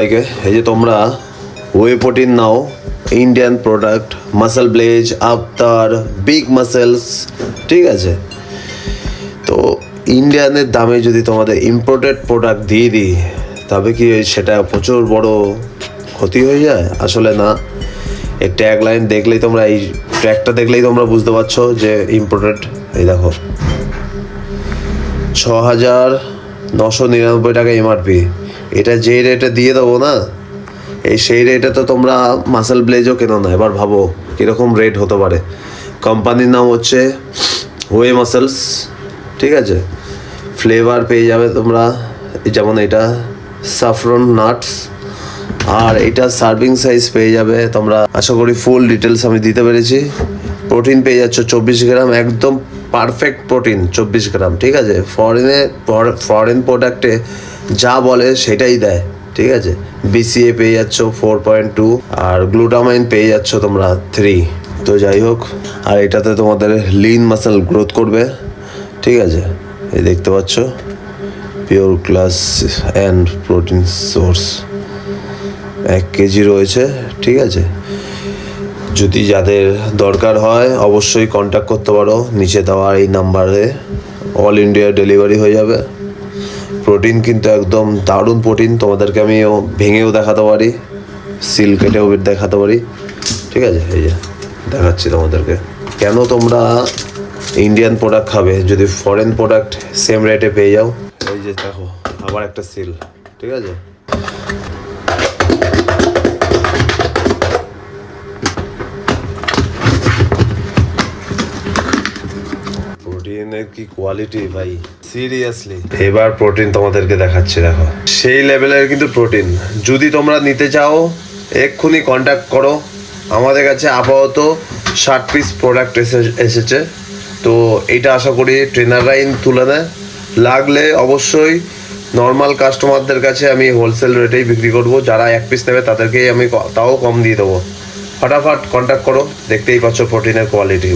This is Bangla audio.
এই যে তোমরা ওয়ে প্রোটিন নাও, ইন্ডিয়ান প্রোডাক্ট, মাসেল ব্লেজ, আফতার, বিগ মাসেলস, ঠিক আছে। তো ইন্ডিয়ানের দামে যদি তোমাদের ইম্পোর্টেড প্রোডাক্ট দিয়ে দিই তবে কি সেটা প্রচুর বড় ক্ষতি হয়ে যায়? আসলে না। এই ট্যাগ লাইন দেখলেই তোমরা, এই ট্যাগটা দেখলেই তোমরা বুঝতে পারছো যে ইম্পোর্টেড। এই দেখো 6,999 টাকা এমআরপি। এটা যে রেটে দিয়ে দেবো না, সেই রেটে তো তোমরা মাসেল ব্লেজও কেনো না। এবার ভাবো কীরকম রেট হতে পারে। কোম্পানির নাম হচ্ছে ওয়ে মাসেলস, ঠিক আছে। ফ্লেভার পেয়ে যাবে তোমরা, যেমন এটা সাফরন নাটস, আর এটা সার্ভিং সাইজ পেয়ে যাবে তোমরা। আশা করি ফুল ডিটেলস আমি দিতে পেরেছি। প্রোটিন পেয়ে যাচ্ছ 24 গ্রাম, একদম পারফেক্ট প্রোটিন 24 গ্রাম, ঠিক আছে। ফরেন প্রোডাক্টে যা বলে সেটাই দেয়, ঠিক আছে। বিসিএ পেয়ে যাচ্ছ 4.2, আর গ্লুটামাইন পেয়ে যাচ্ছ তোমরা 3। তো যাই হোক, আর এটাতে তোমাদের লিন মাসেল গ্রোথ করবে, ঠিক আছে। এই দেখতে পাচ্ছ pure class and protein source 1 KG রয়েছে, ঠিক আছে। যদি যাদের দরকার হয় অবশ্যই কন্ট্যাক্ট করতে পারো নিচে দেওয়া এই নাম্বারে। অল ইন্ডিয়া ডেলিভারি হয়ে যাবে। প্রোটিন কিন্তু একদম দারুণ প্রোটিন, তোমাদেরকে আমি ভেঙেও দেখাতে পারি, সিল কেটেও দেখাতে পারি, ঠিক আছে। এই যে দেখাচ্ছি তোমাদেরকে। কেন তোমরা ইন্ডিয়ান প্রোডাক্ট খাবে যদি ফরেন প্রোডাক্ট সেম রেটে পেয়ে যাও? এই যে দেখো আবার একটা সিল, ঠিক আছে। প্রোটিনের কি কোয়ালিটি ভাই, সিরিয়াসলি। এবার প্রোটিন তোমাদেরকে দেখাচ্ছি, দেখো সেই লেভেলের কিন্তু প্রোটিন। যদি তোমরা নিতে চাও এক্ষুনি কন্ট্যাক্ট করো। আমাদের কাছে আপাতত 60 পিস প্রোডাক্ট এসেছে। তো এইটা আশা করি ট্রেনাররাই তুলে নেয়। লাগলে অবশ্যই নর্মাল কাস্টমারদের কাছে আমি হোলসেল রেটেই বিক্রি করব। যারা 1 পিস নেবে তাদেরকেই আমি তাও কম দিয়ে দেবো। ফটাফট কন্ট্যাক্ট করো, দেখতেই পাচ্ছ প্রোটিনের কোয়ালিটি।